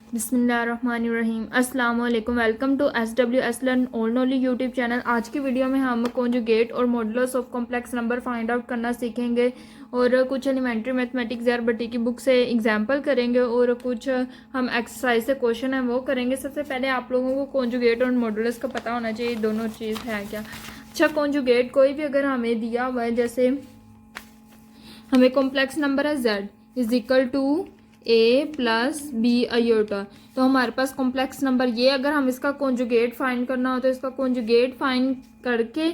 बिस्मिल्लाहिर्रहमानिर्रहीम। अस्सलाम वालेकुम। Welcome to SWS learn old knowledge YouTube channel. आज की वीडियो में हम कॉन्जुगेट और modulus of complex number find out करना सीखेंगे और कुछ एलिमेंट्री मैथमेटिक्स बटी की बुक से एग्जांपल करेंगे और कुछ हम एक्सरसाइज से क्वेश्चन है वो करेंगे। सबसे पहले आप लोगों को कॉन्जुगेट और मॉडुलस का पता होना चाहिए, दोनों चीज़ है क्या। अच्छा, कॉन्जुगेट कोई भी अगर हमें दिया हुआ है, जैसे हमें कॉम्प्लेक्स नंबर है z is equal to a plus B iota, तो हमारे पास कॉम्प्लेक्स नंबर ये, अगर हम इसका कॉन्जुगेट फाइंड करना हो तो इसका कॉन्जुगेट फाइंड करके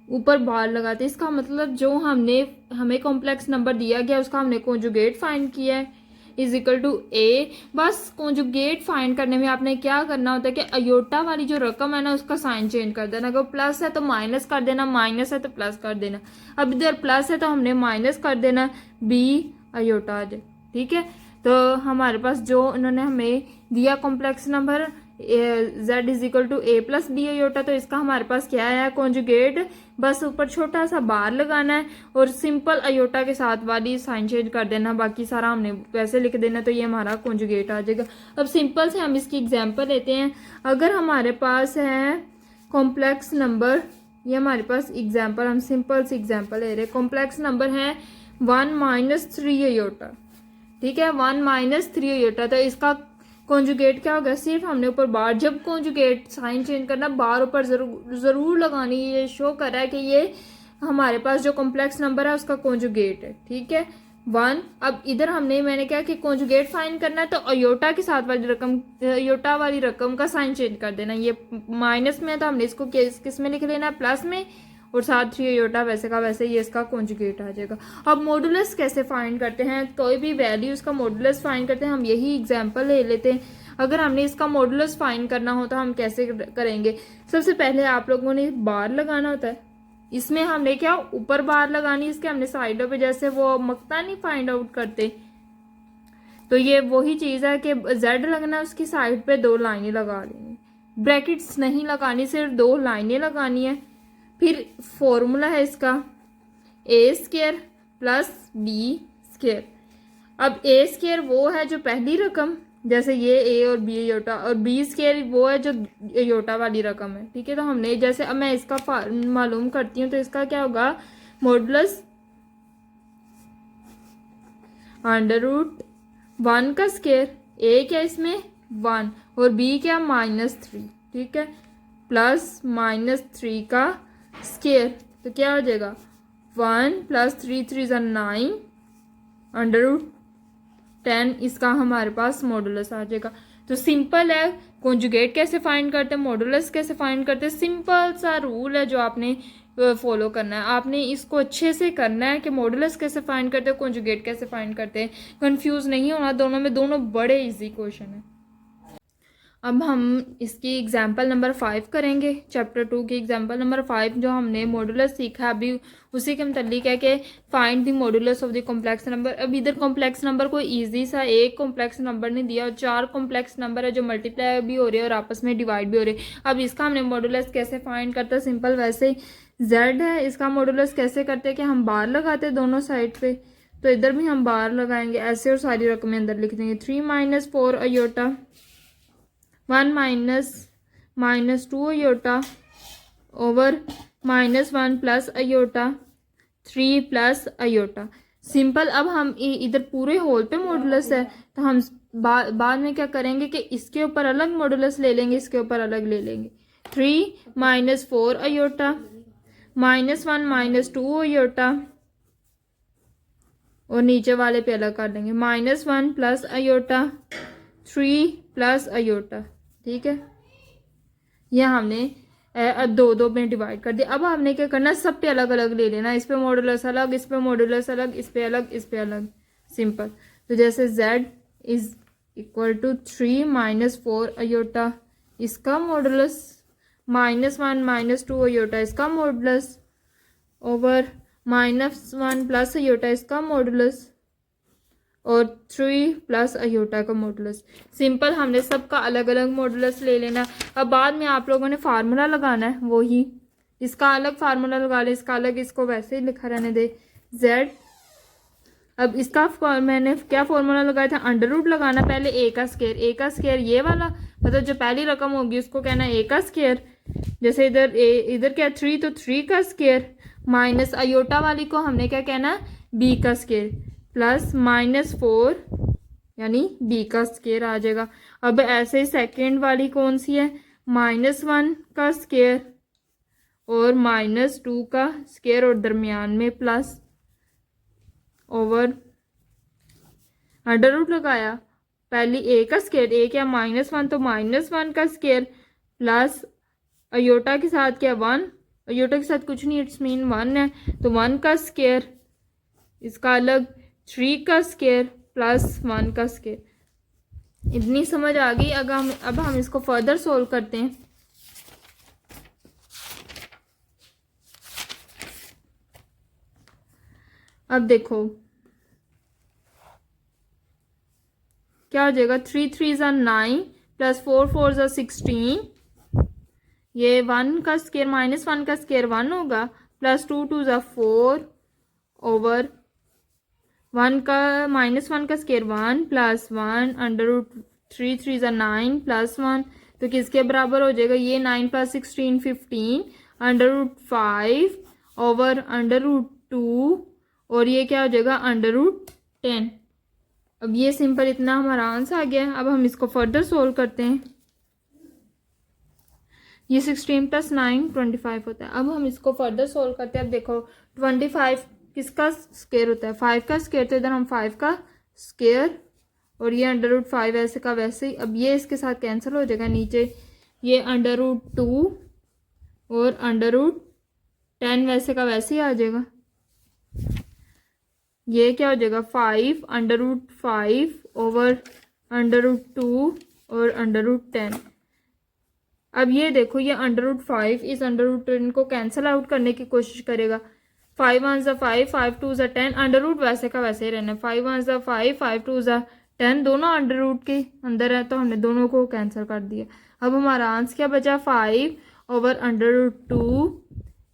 ऊपर बार लगाते हैं। इसका मतलब जो हमें कॉम्प्लेक्स नंबर दिया गया उसका हमने कॉन्जुगेट फाइंड किया है इज इक्वल टू ए। बस कॉन्जुगेट फाइंड करने में आपने क्या करना होता है कि अयोटा वाली जो रकम है ना उसका साइन चेंज कर देना। अगर प्लस है तो माइनस कर देना, माइनस है तो प्लस कर देना। अब इधर प्लस है तो हमने माइनस कर देना, बी अयोटा आ जाए। ठीक है, तो हमारे पास जो उन्होंने हमें दिया complex number z is equal to A plus B iota, तो इसका हमारे पास क्या है कॉन्जुगेट। बस ऊपर छोटा सा बार लगाना है और सिंपल अयोटा के साथ वाली साइन चेंज कर देना, बाकी सारा हमने वैसे लिख देना, तो ये हमारा कॉन्जुगेट आ जाएगा। अब सिंपल से हम इसकी एग्जांपल लेते हैं। अगर हमारे पास है कॉम्प्लेक्स नंबर, ये हमारे पास एग्जांपल, हम सिंपल सी एग्जांपल ले रहे हैं। कॉम्प्लेक्स नंबर है 1 - 3 अयोटा। ठीक है, 1 - 3 अयोटा, तो इसका कॉन्जुगेट क्या होगा। सिर्फ हमने ऊपर बार, जब कॉन्जुगेट साइन चेंज करना बार ऊपर जरूर लगानी। ये शो कर रहा है कि ये हमारे पास जो कॉम्प्लेक्स नंबर है उसका कॉन्जुगेट है। ठीक है, 1। अब इधर मैंने क्या कि कॉन्जुगेट फाइंड करना है, तो अयोटा के साथ वाली रकम, अयोटा वाली रकम का साइन चेंज कर देना। ये माइनस में है तो हमने इसको किस में लिख लेना है, प्लस में, और साथ 3 अयोटा वैसे का वैसे ये इसका कॉन्जुगेट आ जाएगा। अब मॉडुलस कैसे फाइंड करते हैं, कोई भी वैल्यू इसका मॉडुलस फाइंड करते हैं। हम यही एग्जांपल ले लेते हैं। अगर हमने इसका मॉडुलस फाइंड करना हो तो हम कैसे करेंगे। सबसे पहले आप लोगों ने बार लगाना होता है। इसमें हमने क्या ऊपर बार लगानी, इसके हमने साइडों पे जैसे वो मक्ता नहीं फाइंड आउट करते, तो ये वही चीज़ है कि z लगना, उसकी साइड पे 2 लाइनें लगा लेनी, ब्रैकेट्स नहीं लगानी, सिर्फ 2 लाइनें लगानी है। फिर फॉर्मूला है इसका a² प्लस b²। अब a² वो है जो पहली रकम, जैसे ये a और b अयोटा, और b² वो है जो अयोटा वाली रकम है। ठीक है, तो हमने जैसे, अब मैं इसका मालूम करती हूँ, तो इसका क्या होगा मॉडुलस √1 का स्क्वायर, a क्या इसमें 1 और b क्या -3। ठीक है, प्लस -3 का स्क्वायर, तो क्या हो जाएगा 1 + 3 3 = 9 √10। इसका हमारे पास मॉडुलस आ जाएगा। तो सिंपल है, कॉन्जुगेट कैसे फाइंड करते हैं, मॉडुलस कैसे फाइंड करते हैं, सिंपल सा रूल है जो आपने फॉलो करना है। आपने इसको अच्छे से करना है कि मॉडुलस कैसे फाइंड करते हैं, कॉन्जुगेट कैसे फाइंड करते हैं, कंफ्यूज नहीं होना। दोनों बड़े इजी क्वेश्चन है। अब हम इसकी एग्जाम्पल नंबर 5 करेंगे, चैप्टर 2 की एग्जाम्पल नंबर 5। जो हमने मॉडुलस सीखा अभी उसी के मुतालिक है कि find the modulus of the complex number. अब इधर कॉम्प्लेक्स नंबर को इजी सा एक कॉम्प्लेक्स नंबर नहीं दिया, और 4 कॉम्प्लेक्स नंबर है जो मल्टीप्लाई भी हो रहे हैं और आपस में डिवाइड भी हो रहे हैं। अब इसका हमने मॉडुलस कैसे फाइंड करते हैं, सिंपल वैसे z है, इसका मॉडुलस कैसे करते हैं कि हम बार लगाते हैं दोनों साइड पे, तो इधर भी हम बार लगाएंगे ऐसे और सारी रकमें अंदर लिख देंगे। 3 - 4 iota, 1 - -2 iota over -1 plus iota, 3 plus iota. Simple. अब हम इधर पूरे होल पे मॉडुलस है, तो हम बाद में क्या करेंगे कि इसके ऊपर अलग मॉडुलस ले लेंगे, इसके ऊपर अलग ले लेंगे। 3 - 4 अयोटा, -1 - 2 अयोटा, और नीचे वाले पे अलग कर देंगे, -1 प्लस अयोटा, 3 प्लस अयोटा। ठीक है, यह हमने 2 में डिवाइड कर दिया। अब हमने क्या करना, सब पे अलग अलग ले लेना, इस पे मॉडुलस अलग, इस पे मॉडुलस अलग, इस पे अलग, इस पे अलग। सिंपल। तो जैसे z is equal to 3 - 4 iota, इसका मॉडुलस, -1 - 2 अयोटा इसका मॉडुलस, ओवर -1 प्लस अयोटा इसका मॉडुलस, और 3 प्लस अयोटा का मॉडुलस। सिंपल, हमने सबका अलग अलग मॉडुलस ले लेना। अब बाद में आप लोगों ने फार्मूला लगाना है, वही इसका अलग फार्मूला लगा ले, इसका अलग, इसको वैसे ही लिखा रहने दे। z अब इसका मैंने क्या फॉर्मूला लगाया था, अंडर रूट लगाना पहले ए का स्केयर ये वाला, मतलब जो पहली रकम होगी उसको कहना है ए का स्केयर। जैसे इधर क्या 3 तो 3 का स्केयर, माइनस अयोटा वाली को हमने क्या कहना है बी का स्केयर, प्लस -4 यानी बी का स्केयर आ जाएगा। अब ऐसे ही सेकेंड वाली कौन सी है, -1 का स्केयर और -2 का स्केयर और दरमियान में प्लस ओवर अंडर रूट लगाया, पहली ए का स्केयर, ए क्या -1 तो -1 का स्केयर प्लस अयोटा के साथ क्या 1, अयोटा के साथ कुछ नहीं, इट्स मीन 1 है तो 1 का स्केयर, इसका अलग 3 का स्केयर प्लस 1 का स्केयर। इतनी समझ आ गई। अब हम इसको फर्दर सोल्व करते हैं। अब देखो क्या हो जाएगा, 3 3 ज़ा 9 प्लस 4 4 ज़ा 16, ये 1 का स्केयर -1 का स्केयर 1 होगा, प्लस 2 2 ज़ा 4 ओवर 1 का -1 का स्केयर 1 प्लस 1 अंडर रूट 3 3 ज़ा 9 प्लस 1, तो किसके बराबर हो जाएगा, ये 9 plus 16 15 under root 5 over under root 2 और ये क्या हो जाएगा अंडर रूट 10। अब ये सिंपल इतना हमारा आंसर आ गया। अब हम इसको फर्दर सोल्व करते हैं। ये 16 + 9 25 होता है। अब हम इसको फर्दर सोल्व करते हैं। अब देखो 25 किसका स्केयर होता है, 5 का स्केयर, तो इधर हम 5 का स्केयर और ये अंडर रूट 5 ऐसे का वैसे ही। अब ये इसके साथ कैंसिल हो जाएगा, नीचे ये अंडर रूट 2 और अंडर रूट 10 वैसे का वैसे ही आ जाएगा। ये क्या हो जाएगा 5 under root 5 over under root 2 और अंडर रूट 10। अब ये देखो ये अंडर रूट 5 इस अंडर रूट 10 को कैंसिल आउट करने की कोशिश करेगा। 5 1 ज़ा 5 5 2 ज़ा 10, अंडर रूट वैसे का वैसे ही रहना है। 5 1 ज़ा 5 5 2 ज़ा 10, दोनों अंडर रूट के अंदर है तो हमने दोनों को कैंसिल कर दिया। अब हमारा आंसर क्या बचा 5 ओवर अंडर रूट 2,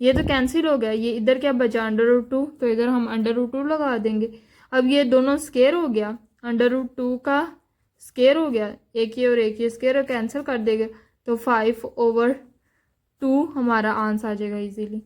ये तो कैंसिल हो गया। ये इधर क्या बचा अंडर रूट 2, तो इधर हम अंडर रूट 2 लगा देंगे। अब ये दोनों स्केयर हो गया, अंडर रूट 2 का स्केयर हो गया, एक ये और एक ये स्केयर कैंसिल कर देगा, तो 5 ओवर 2 हमारा आंसर आ जाएगा इजीली।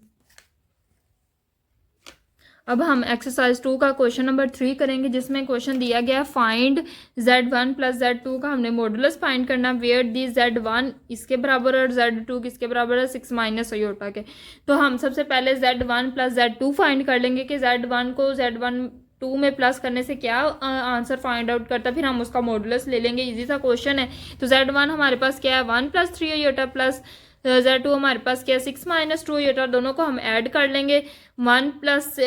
अब हम एक्सरसाइज 2 का क्वेश्चन नंबर 3 करेंगे, जिसमें क्वेश्चन दिया गया फाइंड Z1 + Z2 का हमने मॉडुलस फाइंड करना, वेयर दी Z1 इसके बराबर और Z2 किसके बराबर है 6 माइनस अयोटा के। तो हम सबसे पहले Z1 + Z2 फाइंड कर लेंगे कि Z1 को Z1 2 में प्लस करने से क्या आंसर फाइंड आउट करता, फिर हम उसका मॉडुलस ले लेंगे। इजी सा क्वेश्चन है। तो Z1 हमारे पास क्या है 1 + 3 अयोटा प्लस Z2 हमारे पास क्या है 6 - 2 अयोटा, दोनों को हम ऐड कर लेंगे। 1 +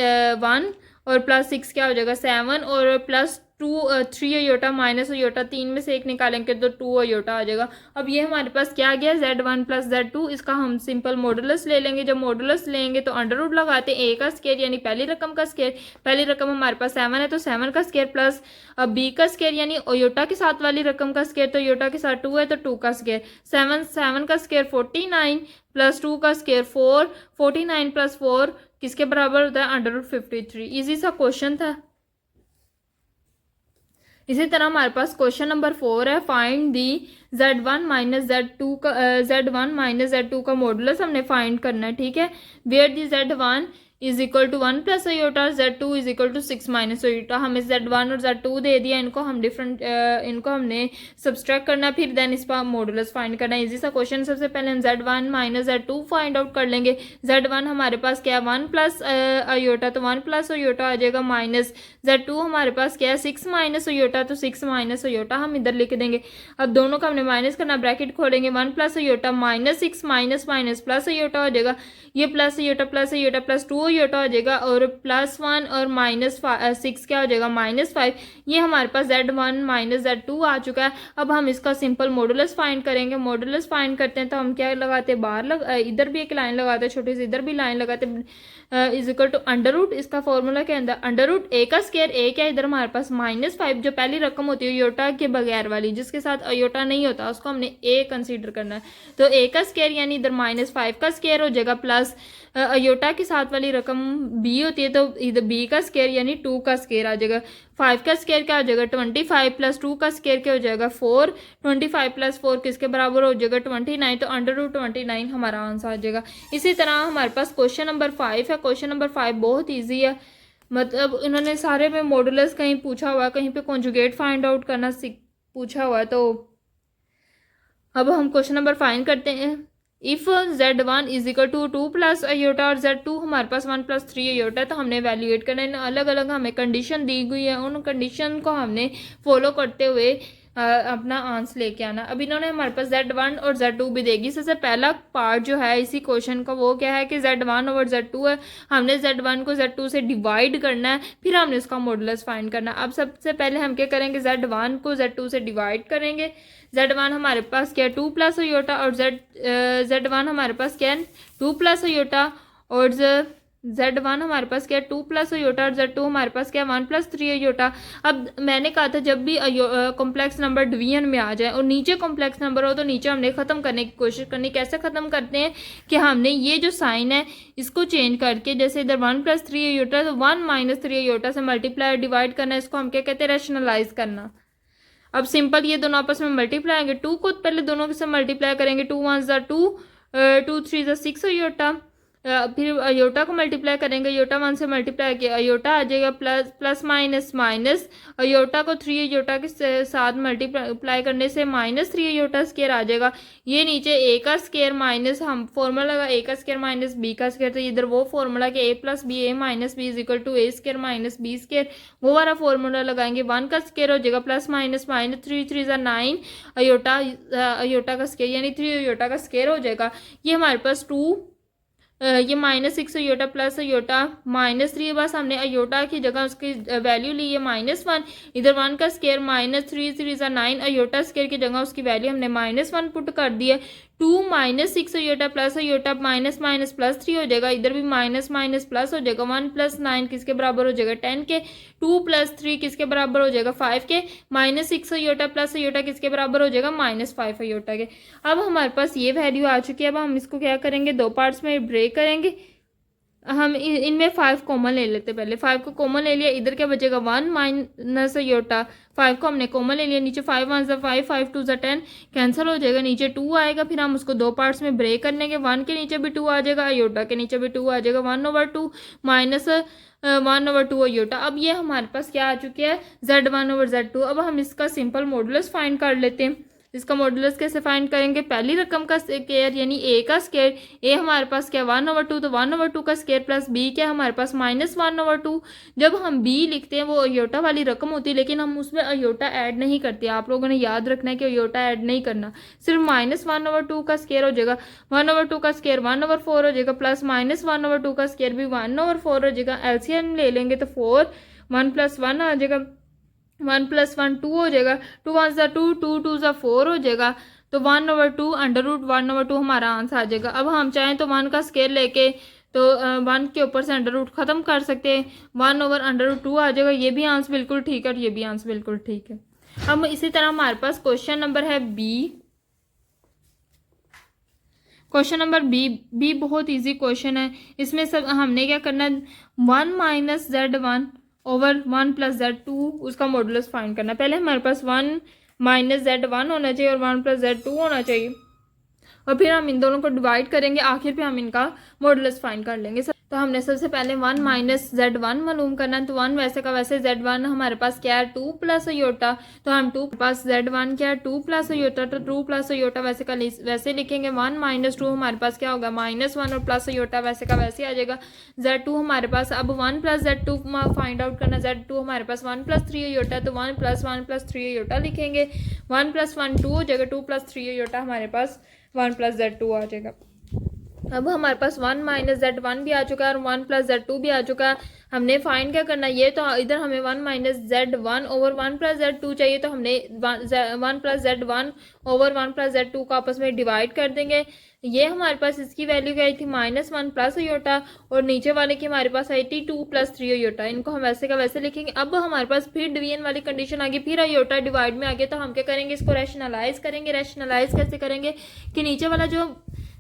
1 और प्लस 6 क्या हो जाएगा 7 और प्लस 3 अयोटा माइनस अयोटा, 3 में से एक निकालेंगे तो 2 अयोटा आ जाएगा। अब ये हमारे पास क्या आ गया Z1 + Z2, इसका हम सिंपल मॉडुलस ले लेंगे। जब मॉडुलस लेंगे तो अंडर रूट लगाते हैं ए का स्केयर यानी पहली रकम का स्केयर, पहली रकम हमारे पास 7 है तो 7 का स्केयर प्लस अब बी का स्केयर यानी अयोटा के साथ वाली रकम का स्केयर, तो अयोटा के साथ 2 है तो 2 का स्केयर, 7 का स्केयर 49 प्लस 2 का स्केयर 4, 49 + 4 किसके बराबर होता है अंडर रूट 53। इजी सा क्वेश्चन था। इसी तरह हमारे पास क्वेश्चन नंबर 4 है, फाइंड दी Z1 - Z2 का मॉडुलस हमने फाइंड करना है। ठीक है, where the Z1 = 1 + aorta, Z2 = 6 - aorta. हमें Z1 और Z2 दे दिया, इनको हमने सब्सट्रैक्ट करना, फिर देन इसका मॉडुलस फाइंड करना। इजी सा क्वेश्चन। सबसे पहले हम Z1 - Z2 फाइंड आउट कर लेंगे। Z1 हमारे पास क्या है 1 + अयोटा, तो 1 + अयोटा आ जाएगा, माइनस Z2 हमारे पास क्या है 6 - अयोटा, तो 6 - अयोटा हम इधर लिख देंगे। अब दोनों का हमने माइनस करना, ब्रैकेट खोलेंगे 1 + अयोटा -6 माइनस प्लस अयोटा हो जाएगा, ये प्लस अयोटा प्लस 2 अयोटा हो जाएगा और +1 और -6 क्या हो जाएगा -5। ये हमारे पास Z1 - Z2 आ चुका है। अब हम इसका सिंपल मॉडुलस फाइंड करेंगे। मॉडुलस फाइंड करते हैं तो हम क्या लगाते हैं बाहर इधर भी एक लाइन लगाते हैं छोटी सी, इधर भी लाइन लगाते हैं, = अंडर रूट। इसका फॉर्मूला क्या है अंडर रूट ए का स्केयर, ए क्या इधर हमारे पास -5 जो पहली रकम होती है अयोटा के बगैर वाली, जिसके साथ अयोटा नहीं होता उसको हमने ए कंसीडर करना है, तो ए का स्केयर यानी इधर -5 का स्केयर हो जाएगा प्लस अयोटा के साथ वाली रकम b होती है तो इधर b का स्केयर यानी 2 का स्केयर आ जाएगा। 5 का स्केयर क्या हो जाएगा 25 प्लस 2 का स्केयर क्या हो जाएगा 4। 25 प्लस 4 किसके बराबर हो जाएगा 29, तो अंडर रूट 29 हमारा आंसर आ जाएगा। इसी तरह हमारे पास क्वेश्चन नंबर 5 है। क्वेश्चन नंबर 5 बहुत ईजी है, मतलब इन्होंने सारे में मॉडुलस कहीं पूछा हुआ है, कहीं पे कॉन्जुगेट फाइंड आउट करना पूछा हुआ है। तो अब हम क्वेश्चन नंबर फाइंड करते हैं। If z1 is equal to 2 plus iota और z2 हमारे पास 1 प्लस 3 अयोटा है, तो हमने वैल्यूएट करना है। अलग अलग हमें कंडीशन दी हुई है, उन कंडीशन को हमने फॉलो करते हुए अपना आंसर लेके आना। अब इन्होंने हमारे पास z1 और z2 भी देगी। सबसे पहला पार्ट जो है इसी क्वेश्चन का वो क्या है कि z1 और z2 है, हमने z1 को z2 से डिवाइड करना है, फिर हमने उसका मॉडुलस फाइंड करना है। अब सबसे पहले हम क्या करेंगे, z1 को z2 से डिवाइड करेंगे। z1 हमारे पास क्या है 2 प्लस अयोटा और z1 हमारे पास क्या है 2 प्लस अयोटा और z1 हमारे पास क्या है 2 प्लस अयोटा और z2 हमारे पास क्या है 1 प्लस 3 अयोटा। अब मैंने कहा था जब भी कॉम्प्लेक्स नंबर डिवीजन में आ जाए और नीचे कॉम्प्लेक्स नंबर हो तो नीचे हमने ख़त्म करने की कोशिश करनी। कैसे ख़त्म करते हैं कि हमने ये जो साइन है इसको चेंज करके, जैसे इधर 1 प्लस 3 अयोटा तो 1 माइनस 3 अयोटा से मल्टीप्लाई डिवाइड करना, इसको हम क्या कहते हैं रैशनलाइज करना। अब सिंपल ये दोनों आपस में मल्टीप्लाई आएंगे, 2 को पहले दोनों से मल्टीप्लाई करेंगे, 2 1 ज़ा 2, 2 3 ज़ा 6 अयोटा। फिर अयोटा को मल्टीप्लाई करेंगे, अयोटा 1 से मल्टीप्लाई किया अयोटा आ जाएगा plus plus minus minus, iota को 3 अयोटा के साथ मल्टीप्लाई करने से माइनस 3 अयोटा स्केयर आ जाएगा। ये नीचे ए का स्केयर माइनस, हम फॉर्मूला लगा ए का स्केयर माइनस बी का स्केयर, तो इधर वो फॉर्मूला कि A plus B A minus B is equal to A square minus B square, वो वाला फॉर्मूला लगाएंगे। 1 का स्केयर हो जाएगा प्लस माइनस माइनस 3 3 ज़ा 9 अयोटा का स्केयर यानी 3 अयोटा का स्केयर हो जाएगा। ये हमारे पास 2 ये minus 6 iota plus iota minus 3, बस हमने अयोटा की जगह उसकी वैल्यू ली है -1। इधर 1 का स्केयर माइनस 3 3 ज़ा 9 अयोटा स्केयर की जगह उसकी वैल्यू हमने -1 पुट कर दी है। 2 minus 6 iota plus iota minus minus plus 3 हो जाएगा, इधर भी माइनस माइनस प्लस हो जाएगा। 1 प्लस 9 किसके बराबर हो जाएगा 10 के, 2 प्लस 3 किसके बराबर हो जाएगा 5 के, माइनस 6 अयोटा प्लस अयोटा किसके बराबर हो जाएगा -5 अयोटा के। अब हमारे पास ये वैल्यू आ चुकी है। अब हम इसको क्या करेंगे, दो पार्ट्स में ब्रेक करेंगे। हम इनमें 5 कॉमन ले लेते, पहले 5 को कॉमन ले लिया, इधर क्या बचेगा 1 माइनस अयोटा, 5 को हमने कॉमन ले लिया, नीचे 5 1 ज़ा 5 5 2 ज़ा 10 कैंसिल हो जाएगा, नीचे 2 आएगा। फिर हम उसको दो पार्ट्स में ब्रेक कर लेंगे, 1 के नीचे भी 2 आ जाएगा, अयोटा के नीचे भी 2 आ जाएगा, 1/2 माइनस 1/2 अयोटा। अब ये हमारे पास क्या आ चुकी है z1/z2। अब हम इसका सिंपल मॉडुलस फाइंड कर लेते हैं। इसका मॉडुलस कैसे फाइंड करेंगे, पहली रकम का स्केयर यानी ए का स्केयर, ए हमारे पास क्या 1/2 तो 1/2 का स्केयर प्लस बी क्या हमारे पास -1/2। जब हम बी लिखते हैं वो अयोटा वाली रकम होती है, लेकिन हम उसमें अयोटा ऐड नहीं करते। आप लोगों ने याद रखना है कि अयोटा ऐड नहीं करना, सिर्फ -1/2 का स्केयर हो जाएगा, 1/2 का स्केयर 1/4 हो जाएगा, प्लस -1/2 का स्केयर भी 1/4 हो जाएगा। एलसीएम ले लेंगे तो 4 1 + 1 आ जाएगा, 1 + 1 2 हो जाएगा, 2 1 ज़ा 2 2 2 ज़ा 4 हो जाएगा, तो 1/2 √ 1/2 हमारा आंसर आ जाएगा। अब हम चाहें तो 1 का स्केयर लेके तो 1 के ऊपर से अंडर रूट ख़त्म कर सकते हैं, 1/√2 आ जाएगा। ये भी आंसर बिल्कुल ठीक है और ये भी आंसर बिल्कुल ठीक है। अब इसी तरह हमारे पास क्वेश्चन नंबर है बी। क्वेश्चन नंबर बी बहुत इजी क्वेश्चन है। इसमें सब हमने क्या करना है 1 - z1 ओवर 1 + z2 उसका मॉडुलस फाइंड करना। पहले हमारे पास 1 - z1 होना चाहिए और 1 + z2 होना चाहिए, और फिर हम इन दोनों को डिवाइड करेंगे, आखिर पे हम इनका मॉडुलस फाइंड कर लेंगे। तो हमने सबसे पहले 1 - z1 मालूम करना है। तो 1 वैसे का वैसे, z1 हमारे पास क्या है 2 + अयोटा, तो हम 2 पास z1 क्या है 2 + अयोटा, तो 2 + अयोटा वैसे का वैसे लिखेंगे। 1 - 2 हमारे पास क्या होगा -1 और प्लस अयोटा वैसे का वैसे आ जाएगा। z2 हमारे पास अब 1 + z2 फाइंड आउट करना। z2 हमारे पास 1 + 3 अयोटा, तो 1 + 1 + 3 अयोटा लिखेंगे। 1 + 1 2 हो जाएगा, 2 + 3 अयोटा हमारे पास 1 + z2 आ जाएगा। अब हमारे पास 1 - z1 भी आ चुका है और 1 + z2 भी आ चुका है। हमने फाइंड क्या करना है, ये तो इधर हमें 1 - z1 ओवर 1 + z2 चाहिए, तो हमने 1 + z1 ओवर 1 + z2 को आपस में डिवाइड कर देंगे। ये हमारे पास इसकी वैल्यू क्या आई थी -1 प्लस अयोटा, और नीचे वाले की हमारे पास आई थी 2 + 3 अयोटा। इनको हम वैसे का वैसे लिखेंगे। अब हमारे पास फिर डिवीजन वाली कंडीशन आ गई, फिर अयोटा डिवाइड में आ गया, तो हम क्या करेंगे इसको रैशनलाइज करेंगे। रैशनलाइज कैसे करेंगे कि नीचे वाला जो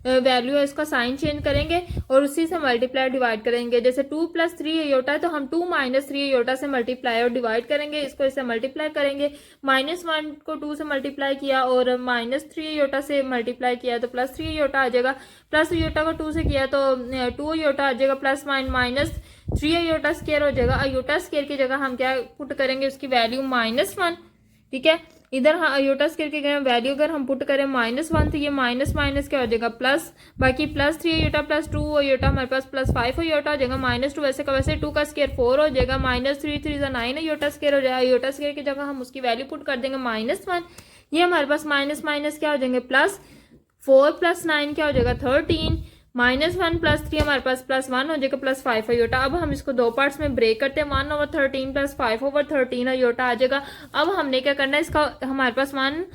वैल्यू है इसका साइन चेंज करेंगे और उसी से मल्टीप्लाई डिवाइड करेंगे। जैसे 2 + 3 अयोटा है तो हम 2 - 3 अयोटा से मल्टीप्लाई और डिवाइड करेंगे, इसको इससे मल्टीप्लाई करेंगे। -1 को 2 से मल्टीप्लाई किया और -3 अयोटा से मल्टीप्लाई किया तो +3 अयोटा आ जाएगा। प्लस अयोटा को 2 से किया तो 2 अयोटा आ जाएगा, प्लस -3 अयोटा स्क्वायर हो जाएगा। अयोटा स्क्वायर की जगह हम क्या पुट करेंगे, उसकी वैल्यू -1। ठीक है, इधर हाँ अयोटा स्क्वायर की वैल्यू अगर हम पुट करें -1 तो ये माइनस माइनस क्या हो जाएगा प्लस, बाकी +3 अयोटा प्लस 2 अयोटा हमारे पास +5 अयोटा हो जाएगा। -2 वैसे का वैसे 2 का स्क्वायर 4 हो जाएगा। -3 3 9 अयोटा स्क्वायर हो जाएगा। अयोटा स्क्वायर की जगह हम उसकी वैल्यू पुट कर देंगे -1। ये हमारे पास माइनस माइनस क्या हो जाएंगे प्लस, 4 + 9 क्या हो जाएगा 13, -1 + 3 हमारे पास +1 हो जाएगा +5 अयोटा। अब हम इसको दो पार्ट्स में ब्रेक करते हैं, 1/13 + 5/13 अयोटा आ जाएगा। अब हमने क्या करना है, इसका हमारे पास 1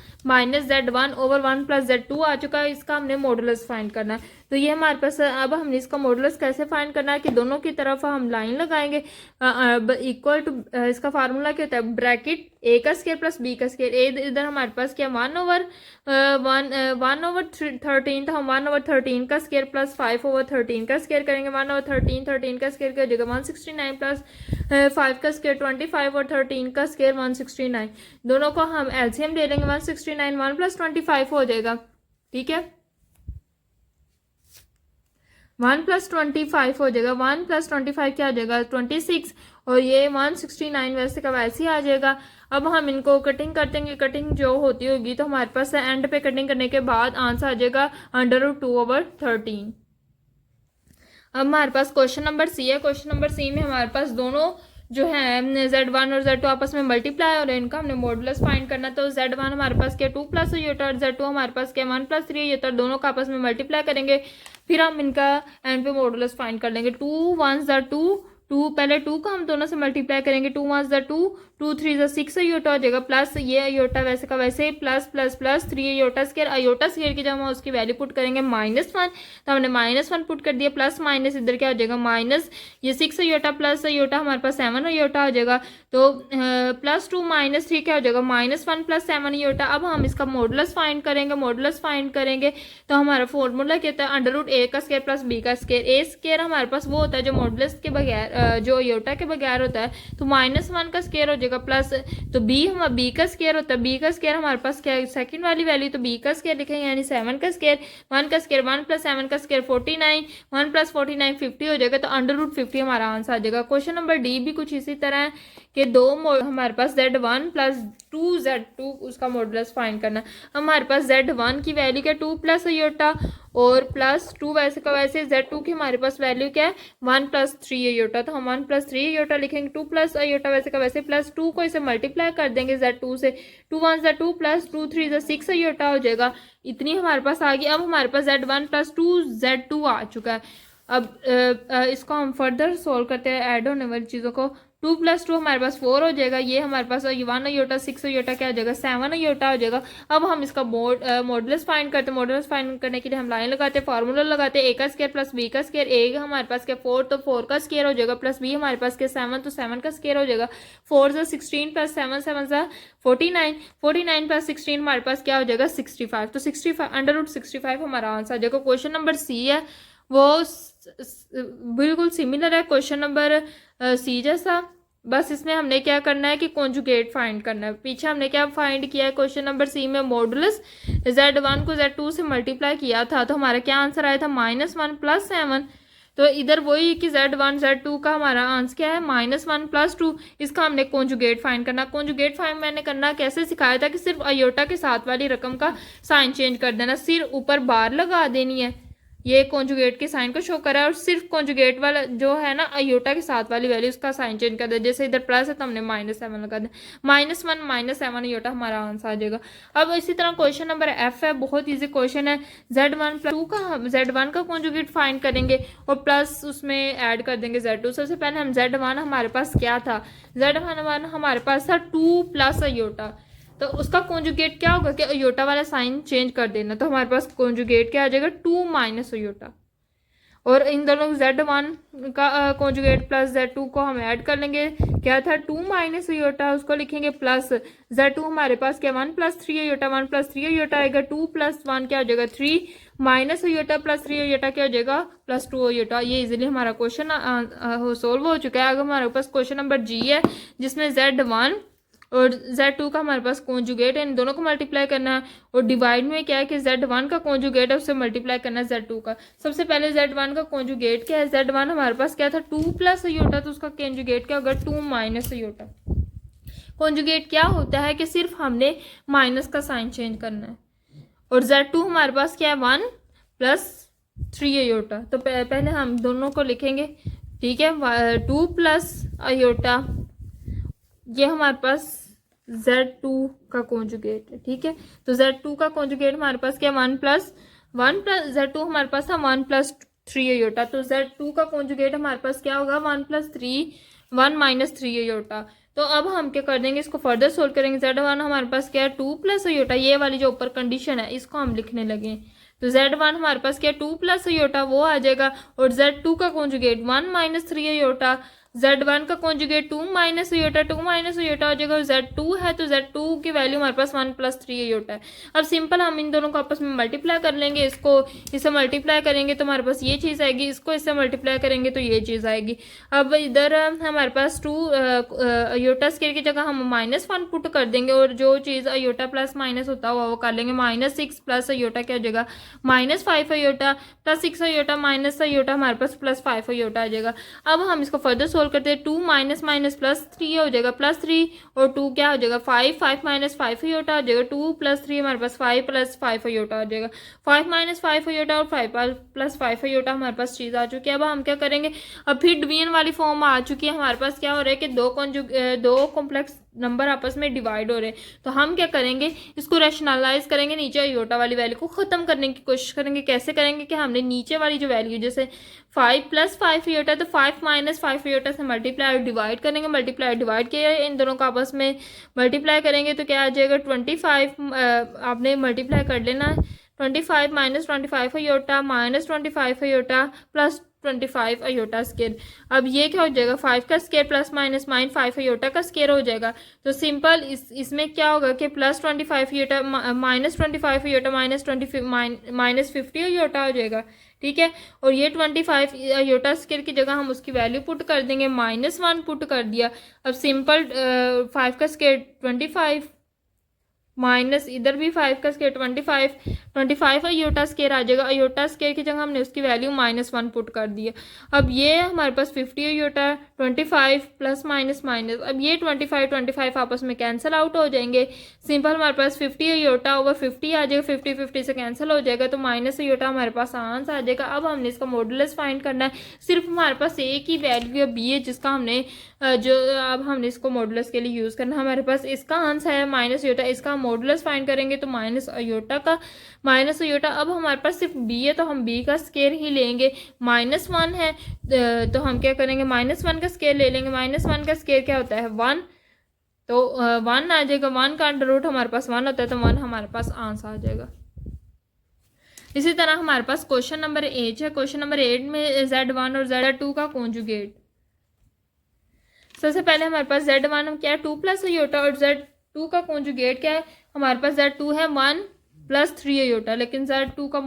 - Z1/1 + Z2 आ चुका है, इसका हमने मॉडुलस फाइंड करना है। तो ये हमारे पास अब हमने इसका मॉडुलस कैसे फाइंड करना है कि दोनों की तरफ हम लाइन लगाएंगे इक्वल टू, इसका फार्मूला क्या होता है, ब्रैकेट a का स्क्वायर प्लस b का स्क्वायर। इधर हमारे पास क्या 1/13 तो हम 1/13 का स्क्वायर प्लस 5/13 का स्क्वायर करेंगे। 1/13 13 का स्क्वायर क्या हो जाएगा 169 प्लस 5 का स्क्वायर 25 और 13 का स्क्वायर 169। दोनों को हम एलसीएम ले लेंगे, 169 1 + 25 हो जाएगा। ठीक है, 1 + 25 हो जाएगा। 1 + 25 क्या आ जाएगा 26 और ये 169 वैसे का वैसे ही आ जाएगा। अब हम इनको कटिंग कर देंगे, कटिंग जो होती होगी तो हमारे पास एंड पे कटिंग करने के बाद आंसर आ जाएगा √2/13। अब हमारे पास क्वेश्चन नंबर सी है। क्वेश्चन नंबर सी में हमारे पास दोनों जो है Z1 और Z2 आपस में मल्टीप्लाई और इनका हमने मॉडुलस फाइंड करना। तो Z1 हमारे पास क्या 2 + अयोटा और Z2 हमारे पास क्या 1 + 3 अयोटा, दोनों का आपस में मल्टीप्लाई करेंगे, फिर हम इनका एंड पे मॉडुलस फाइंड कर लेंगे। 2 1 2 2 पहले 2 का हम दोनों से मल्टीप्लाई करेंगे, 2 1 2 2 3 6 अयोटा हो जाएगा, प्लस ये अयोटा वैसे का वैसे plus plus plus 3 iota square. Iota square की जब हम उसकी वैल्यू पुट करेंगे -1 तो हमने -1 पुट कर दिया, प्लस माइनस इधर क्या हो जाएगा माइनस, ये 6 अयोटा प्लस अयोटा हमारे पास 7 अयोटा हो जाएगा। तो +2 -3 क्या हो जाएगा -1 + 7 अयोटा। अब हम इसका मॉडुलस फाइंड करेंगे। मॉडुलस फाइंड करेंगे तो हमारा फॉर्मूला क्या होता है √a का स्क्वायर प्लस b का स्क्वायर। a स्क्वायर हमारे पास वो होता है जो मॉडुलस के बगैर जो अयोटा के बगैर होता है, तो -1 का स्क्वायर हो जाएगा प्लस, तो b हम b का स्क्वायर होता है, b का स्क्वायर हमारे पास क्या है सेकंड वाली वैल्यू, तो b का स्क्वायर लिखेंगे यानी 7 का स्क्वायर, 1 का स्क्वायर 1 + 7 का स्क्वायर 49, 1 + 49 50 हो जाएगा। तो √50 हमारा आंसर आ जाएगा। क्वेश्चन नंबर डी भी कुछ इसी तरह है कि हमारे पास Z1 + 2 Z2 उसका मॉडुलस फाइंड करना। हमारे पास Z1 की वैल्यू क्या 2 + अयोटा और +2 वैसे का वैसे, Z2 की हमारे पास वैल्यू क्या है 1 + 3 अयोटा, तो हम 1 + 3 अयोटा लिखेंगे। 2 + अयोटा वैसे का वैसे +2 को इसे मल्टीप्लाई कर देंगे Z2 से, 2 1 2 + 2 3 6 अयोटा हो जाएगा। इतनी हमारे पास आ गई। अब हमारे पास Z1 + 2 Z2 आ चुका है। अब इसको हम फर्दर सोल्व करते हैं ऐड होने वाली चीज़ों को। 2 + 2 हमारे पास 4 हो जाएगा, ये हमारे पास 1 अयोटा 6 अयोटा क्या हो जाएगा 7 अयोटा हो जाएगा। अब हम इसका मॉडुलस फाइंड करते हैं। मॉडुलस फाइंड करने के लिए हम लाइन लगाते हैं, फार्मूला लगाते हैं, a का स्क्वायर प्लस b का स्क्वायर। a हमारे पास क्या 4 तो 4 का स्क्वायर हो जाएगा, प्लस b हमारे पास क्या 7 तो 7 का स्क्वायर हो जाएगा। 4 × 16 + 7 7 × 49, 49 + 16 हमारे पास क्या हो जाएगा 65। तो 65 √65 हमारा आंसर आ जाएगा। क्वेश्चन नंबर सी है वो बिल्कुल सिमिलर है क्वेश्चन नंबर सी जैसा, बस इसमें हमने क्या करना है कि कॉन्जुगेट फाइंड करना है। पीछे हमने क्या फाइंड किया है क्वेश्चन नंबर सी में, मॉडुलस Z1 को Z2 से मल्टीप्लाई किया था, तो हमारा क्या आंसर आया था -1 + 7। तो इधर वही कि Z1 Z2 का हमारा आंसर क्या है -1 + 2, इसका हमने कॉन्जुगेट फाइंड करना। कॉन्जुगेट फाइंड मैंने करना कैसे सिखाया था कि सिर्फ अयोटा के साथ वाली रकम का साइन चेंज कर देना, सिर्फ ऊपर बार लगा देनी है, ये कॉन्जुगेट के साइन को शो कर रहा है, और सिर्फ कॉन्जुगेट वाला जो है ना अयोटा के साथ वाली वैल्यू उसका साइन चेंज कर दे। जैसे इधर प्लस है तो हमने -7 लगा दें, -1 - 7 अयोटा हमारा आंसर आ जाएगा। अब इसी तरह क्वेश्चन नंबर एफ है, बहुत इजी क्वेश्चन है। Z1 + 2 का Z1 का कॉन्जुगेट फाइंड करेंगे और प्लस उसमें ऐड कर देंगे Z2। सबसे पहले हम Z1 हमारे पास क्या था, Z1 हमारे पास था 2 + अयोटा, तो उसका कॉन्जुगेट क्या होगा कि अयोटा वाला साइन चेंज कर देना, तो हमारे पास कॉन्जुगेट क्या आ जाएगा 2 - अयोटा। और इन दोनों Z1 का कॉन्जुगेट प्लस Z2 को हम ऐड कर लेंगे, क्या था 2 माइनस अयोटा, उसको लिखेंगे प्लस Z2 हमारे पास क्या 1 प्लस 3 अयोटा, 1 प्लस 3 अयोटा आएगा, 2 प्लस 1 क्या हो जाएगा 3 माइनस अयोटा प्लस 3 अयोटा क्या हो जाएगा प्लस 2 अयोटा। ये इजीली हमारा क्वेश्चन सोल्व हो चुका है। अगर हमारे पास क्वेश्चन नंबर जी है जिसमें Z1 और Z2 का हमारे पास कॉन्जुगेट है, इन दोनों को मल्टीप्लाई करना है, और डिवाइड में क्या है कि Z1 का कॉन्जुगेट है उससे मल्टीप्लाई करना है Z2 का। सबसे पहले Z1 का कॉन्जुगेट क्या है, Z1 हमारे पास क्या था 2 प्लस अयोटा, तो उसका कॉन्जुगेट क्या होगा 2 माइनस अयोटा। कॉन्जुगेट क्या होता है कि सिर्फ हमने माइनस का साइन चेंज करना है। और Z2 हमारे पास क्या है 1 प्लस 3 अयोटा, तो पहले हम दोनों को लिखेंगे, ठीक है 2 प्लस अयोटा, ये हमारे पास Z2 का कॉन्जुगेट है, ठीक है। तो Z2 का कॉन्जुगेट हमारे पास क्या 1 प्लस Z2 हमारे पास था 1 प्लस 3 अयोटा, तो Z2 का कॉन्जुगेट हमारे पास क्या होगा 1 प्लस 3 1 माइनस 3 अयोटा। तो अब हम क्या कर देंगे, इसको फर्दर सोल्व करेंगे। Z1 हमारे पास क्या है 2 प्लस अयोटा, ये वाली जो ऊपर कंडीशन है इसको हम लिखने लगे, तो Z1 हमारे पास क्या 2 प्लस अयोटा वो आ जाएगा, और Z2 का कॉन्जुगेट 1 माइनस 3 अयोटा, Z1 का conjugate 2 minus iota, 2 minus iota हो जाएगा, Z2 है तो Z2 की वैल्यू हमारे पास 1 प्लस 3 अयोटा है। अब सिंपल हम इन दोनों को आपस में मल्टीप्लाई कर लेंगे, इसको इससे मल्टीप्लाई करेंगे तो हमारे पास ये चीज़ आएगी, इसको इससे मल्टीप्लाई करेंगे तो ये चीज़ आएगी। अब इधर हमारे पास 2 अयोटा स्क्वायर की जगह हम -1 पुट कर देंगे, और जो चीज़ अयोटा प्लस माइनस होता हुआ वो कर लेंगे, -6 प्लस अयोटा क्या हो जाएगा -5 iota, plus 6 iota minus iota हमारे पास प्लस 5 अयोटा आ जाएगा। अब हम इसको फर्दर सोल्व करते हैं, 2 माइनस माइनस प्लस 3 हो जाएगा, प्लस 3 और 2 क्या हो जाएगा 5, 5 माइनस 5 अयोटा हो जाएगा, 2 प्लस 3 हमारे पास 5 प्लस 5 अयोटा हो जाएगा, 5 माइनस 5 अयोटा और 5 प्लस 5 अयोटा हमारे पास चीज़ आ चुकी है। अब हम क्या करेंगे, अब फिर डिवीजन वाली फॉर्म आ चुकी है, हमारे पास क्या हो रहा है कि दो कॉम्प्लेक्स नंबर आपस में डिवाइड हो रहे हैं, तो हम क्या करेंगे इसको रैशनलाइज करेंगे, नीचे अयोटा वाली वैल्यू को ख़त्म करने की कोशिश करेंगे। कैसे करेंगे कि हमने नीचे वाली जो वैल्यू जैसे 5 प्लस 5 अयोटा, तो 5 माइनस 5 अयोटा से मल्टीप्लाई और डिवाइड करेंगे, मल्टीप्लाई डिवाइड किया इन दोनों को आपस में मल्टीप्लाई करेंगे तो क्या आ जाएगा 25, आपने मल्टीप्लाई कर लेना, 25 minus 25 iota minus 25 iota plus 25 iota square. अब ये क्या हो जाएगा 5 का स्केयर प्लस माइनस 5 अयोटा का स्केयर हो जाएगा। तो सिंपल इसमें क्या होगा कि plus 25 iota minus 25 iota minus 50 iota हो जाएगा, ठीक है। और ये 25 अयोटा स्केयर की जगह हम उसकी वैल्यू पुट कर देंगे, -1 पुट कर दिया। अब सिंपल 5 का स्केयर 25 माइनस इधर भी 5 का स्केयर 25 अयोटा स्केयर आ जाएगा, अयोटा स्केयर की जगह हमने उसकी वैल्यू -1 पुट कर दिया। अब ये हमारे पास 50 अयोटा 25 प्लस माइनस माइनस, अब ये 25 आपस में कैंसिल आउट हो जाएंगे। सिंपल हमारे पास 50 अयोटा ओवर 50 आ जाएगा, 50 से कैंसिल हो जाएगा, तो माइनस अयोटा हमारे पास आंसर आ जाएगा। अब हमने इसका मॉडुलस फाइंड करना है, सिर्फ हमारे पास एक ही वैल्यू है बी है जिसका हमने जो अब हमने इसको मॉडुलस के लिए यूज़ करना है। हमारे पास इसका आंसर है माइनस अयोटा, इसका मॉडुलस फाइंड करेंगे तो माइनस अयोटा का माइनस अयोटा। अब हमारे पास सिर्फ बी है तो हम बी का स्केयर ही लेंगे, -1 है तो हम क्या करेंगे -1 का स्केयर ले लेंगे। -1 का स्केयर क्या होता है 1, तो 1 आ जाएगा, 1 का अंडर रूट हमारे पास 1 होता है, तो 1 हमारे पास आंसर आ जाएगा। इसी तरह हमारे पास क्वेश्चन नंबर 8 है। क्वेश्चन नंबर 8 में Z1 और Z2 का कॉन्जुगेट। सबसे पहले हमारे पास Z1 क्या है 2 प्लस अयोटा, और Z2 का कॉन्जुगेट क्या है हमारे पास Z2 है 1 प्लस 3 अयोटा, लेकिन Z2 का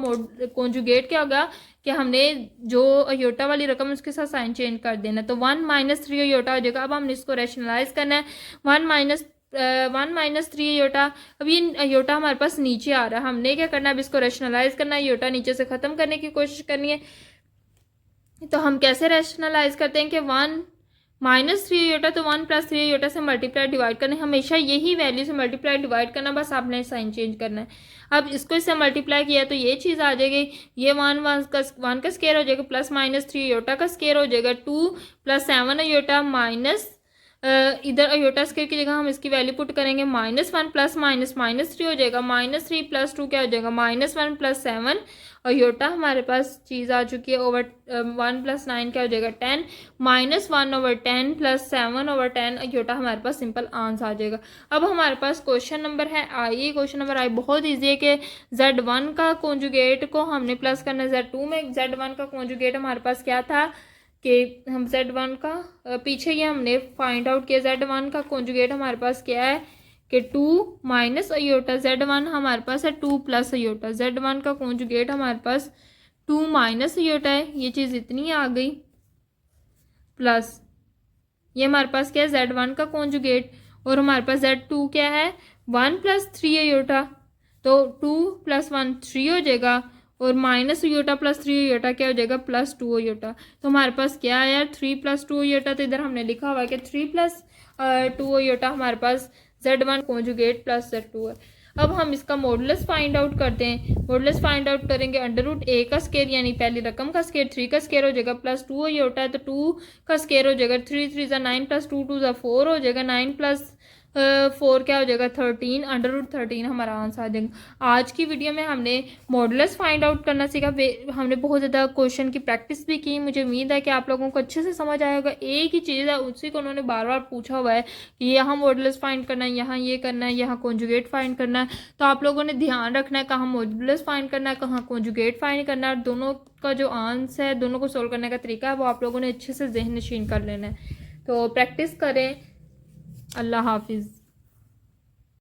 कॉन्जुगेट क्या होगा कि हमने जो अयोटा वाली रकम उसके साथ साइन चेंज कर देना, तो 1 माइनस 3 अयोटा हो जाएगा। अब हमने इसको रैशनलाइज करना है, 1 माइनस 3 अयोटा। अब ये अयोटा हमारे पास नीचे आ रहा है, हमने क्या करना है अब इसको रैशनलाइज करना है, अयोटा नीचे से ख़त्म करने की कोशिश करनी है। तो हम कैसे रैशनलाइज करते हैं कि 1 माइनस 3 अयोटा, तो 1 प्लस 3 अयोटा से मल्टीप्लाई डिवाइड करना है, हमेशा यही वैल्यू से मल्टीप्लाई डिवाइड करना, बस आपने साइन चेंज करना है। अब इसको इससे मल्टीप्लाई किया तो ये चीज़ आ जाएगी, ये 1 का स्केयर हो जाएगा, प्लस माइनस 3 अयोटा का स्केयर हो जाएगा, 2 प्लस 7 अयोटा माइनस इधर अयोटा स्केयर की जगह हम इसकी वैल्यू पुट करेंगे -1 प्लस माइनस -3 हो जाएगा, -3 प्लस 2 क्या हो जाएगा -1 प्लस 7 अयोटा हमारे पास चीज़ आ चुकी है। ओवर 1 प्लस 9 क्या हो जाएगा 10, -1/10 प्लस 7/10 अयोटा हमारे पास सिंपल आंसर आ जाएगा। अब हमारे पास क्वेश्चन नंबर है आई। क्वेश्चन नंबर आई बहुत ईजी है कि Z1 का कॉन्जुगेट को हमने प्लस करना है Z2 में। Z1 का कॉन्जुगेट हमारे पास क्या था कि हम Z1 का पीछे ये हमने फाइंड आउट किया। Z1 का कॉन्जुगेट हमारे पास क्या है कि 2 माइनस अयोटा। Z1 हमारे पास है 2 प्लस अयोटा। Z1 का कॉन्जुगेट हमारे पास 2 माइनस अयोटा है, ये चीज़ इतनी आ गई, प्लस ये हमारे पास क्या है Z1 का कॉन्जुगेट, और हमारे पास Z2 क्या है 1 प्लस 3 अयोटा। तो 2 प्लस 1 3 हो जाएगा, और माइनस अयोटा प्लस 3 अयोटा क्या हो जाएगा +2 अयोटा। तो हमारे पास क्या आया 3 + 2 अयोटा। तो इधर हमने लिखा हुआ है कि 3 + 2 अयोटा हमारे पास Z1 कॉन्जुगेट प्लस Z2 है। अब हम इसका मॉडुलस फाइंड आउट करते हैं। मॉडुलस फाइंड आउट करेंगे √a का स्केयर यानी पहली रकम का स्केयर 3 का स्केयर हो जाएगा, +2 अयोटा है तो 2 का स्केयर हो जाएगा 3 3 ज़ा 9 + 2 2 ज़ा 4 हो जाएगा, 9 + 4 क्या हो जाएगा 13, √13 हमारा आंसर आ जाएगा। आज की वीडियो में हमने मॉडुलस फाइंड आउट करना सीखा। हमने बहुत ज़्यादा क्वेश्चन की प्रैक्टिस भी की। मुझे उम्मीद है कि आप लोगों को अच्छे से समझ आएगा। एक ही चीज़ है, उसी को उन्होंने बार बार पूछा हुआ है कि यहाँ मॉडुलस फाइंड करना है, यहाँ ये करना है, यहाँ कॉन्जुगेट फाइंड करना है। तो आप लोगों ने ध्यान रखना है कहाँ मॉडुलस फाइंड करना है, कहाँ कॉन्जुगेट फाइंड करना है, और दोनों का जो आंसर है, दोनों को सोल्व करने का तरीका है, वो आप लोगों ने अच्छे से ज़हन नशीन कर लेना है। तो प्रैक्टिस करें। अल्लाह हाफिज़।